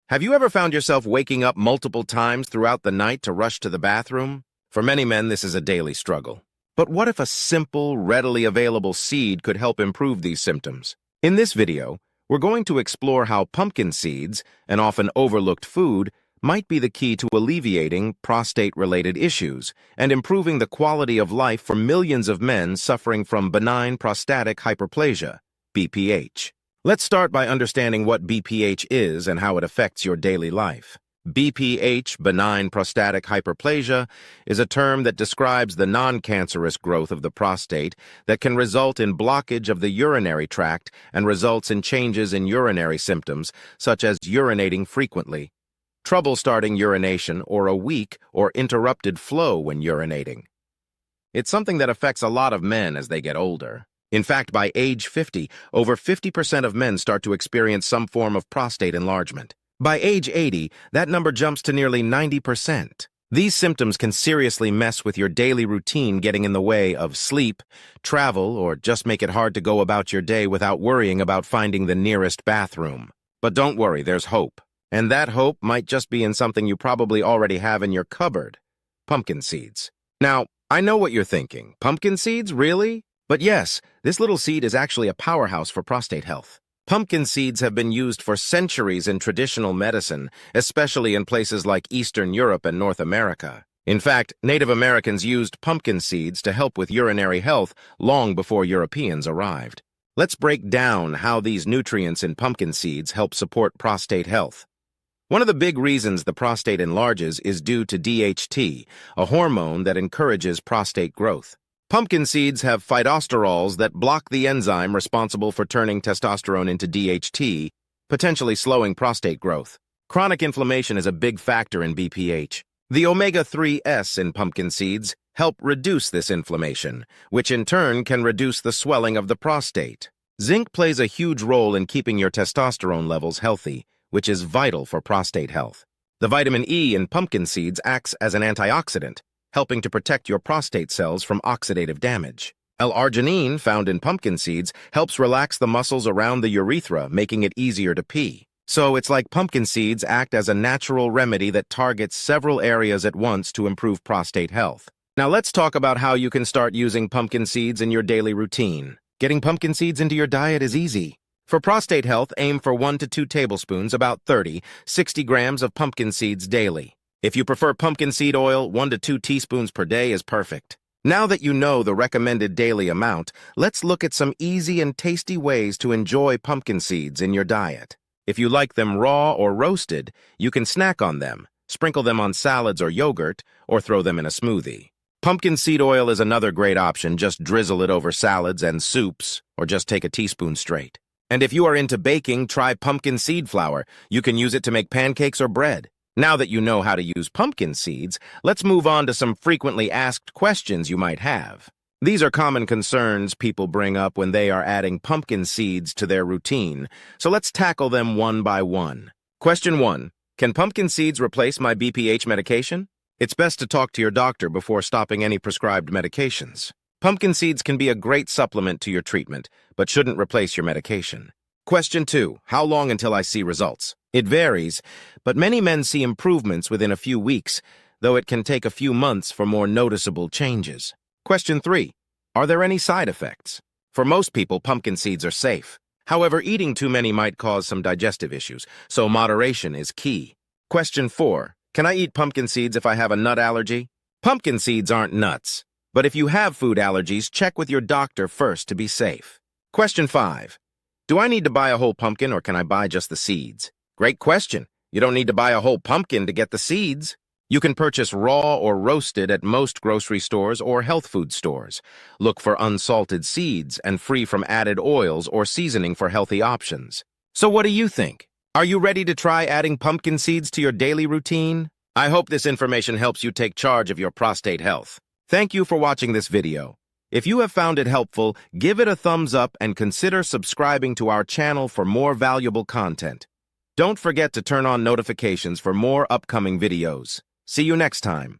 Have you ever found yourself waking up multiple times throughout the night to rush to the bathroom? For many men, this is a daily struggle. But what if a simple, readily available seed could help improve these symptoms? In this video, we're going to explore how pumpkin seeds, an often overlooked food, might be the key to alleviating prostate-related issues and improving the quality of life for millions of men suffering from benign prostatic hyperplasia, BPH. Let's start by understanding what BPH is and how it affects your daily life. BPH, benign prostatic hyperplasia, is a term that describes the non-cancerous growth of the prostate that can result in blockage of the urinary tract and results in changes in urinary symptoms, such as urinating frequently, trouble starting urination, or a weak or interrupted flow when urinating. It's something that affects a lot of men as they get older. In fact, by age 50, over 50% of men start to experience some form of prostate enlargement. By age 80, that number jumps to nearly 90%. These symptoms can seriously mess with your daily routine, getting in the way of sleep, travel, or just make it hard to go about your day without worrying about finding the nearest bathroom. But don't worry, there's hope. And that hope might just be in something you probably already have in your cupboard: pumpkin seeds. Now, I know what you're thinking. Pumpkin seeds, really? But yes, this little seed is actually a powerhouse for prostate health. Pumpkin seeds have been used for centuries in traditional medicine, especially in places like Eastern Europe and North America. In fact, Native Americans used pumpkin seeds to help with urinary health long before Europeans arrived. Let's break down how these nutrients in pumpkin seeds help support prostate health. One of the big reasons the prostate enlarges is due to DHT, a hormone that encourages prostate growth. Pumpkin seeds have phytosterols that block the enzyme responsible for turning testosterone into DHT, potentially slowing prostate growth. Chronic inflammation is a big factor in BPH. The omega-3s in pumpkin seeds help reduce this inflammation, which in turn can reduce the swelling of the prostate. Zinc plays a huge role in keeping your testosterone levels healthy, which is vital for prostate health. The vitamin E in pumpkin seeds acts as an antioxidant, helping to protect your prostate cells from oxidative damage. L-arginine, found in pumpkin seeds, helps relax the muscles around the urethra, making it easier to pee. So it's like pumpkin seeds act as a natural remedy that targets several areas at once to improve prostate health. Now let's talk about how you can start using pumpkin seeds in your daily routine. Getting pumpkin seeds into your diet is easy. For prostate health, aim for 1 to 2 tablespoons, about 60 grams of pumpkin seeds daily. If you prefer pumpkin seed oil, 1 to 2 teaspoons per day is perfect. Now that you know the recommended daily amount, let's look at some easy and tasty ways to enjoy pumpkin seeds in your diet. If you like them raw or roasted, you can snack on them, sprinkle them on salads or yogurt, or throw them in a smoothie. Pumpkin seed oil is another great option. Just drizzle it over salads and soups, or just take a teaspoon straight. And if you are into baking, try pumpkin seed flour. You can use it to make pancakes or bread. Now that you know how to use pumpkin seeds, let's move on to some frequently asked questions you might have. These are common concerns people bring up when they are adding pumpkin seeds to their routine, so let's tackle them one by one. Question 1. Can pumpkin seeds replace my BPH medication? It's best to talk to your doctor before stopping any prescribed medications. Pumpkin seeds can be a great supplement to your treatment, but shouldn't replace your medication. Question 2. How long until I see results? It varies, but many men see improvements within a few weeks, though it can take a few months for more noticeable changes. Question 3. Are there any side effects? For most people, pumpkin seeds are safe. However, eating too many might cause some digestive issues, so moderation is key. Question 4. Can I eat pumpkin seeds if I have a nut allergy? Pumpkin seeds aren't nuts, but if you have food allergies, check with your doctor first to be safe. Question 5. Do I need to buy a whole pumpkin, or can I buy just the seeds? Great question. You don't need to buy a whole pumpkin to get the seeds. You can purchase raw or roasted at most grocery stores or health food stores. Look for unsalted seeds and free from added oils or seasoning for healthy options. So what do you think? Are you ready to try adding pumpkin seeds to your daily routine? I hope this information helps you take charge of your prostate health. Thank you for watching this video. If you have found it helpful, give it a thumbs up and consider subscribing to our channel for more valuable content. Don't forget to turn on notifications for more upcoming videos. See you next time.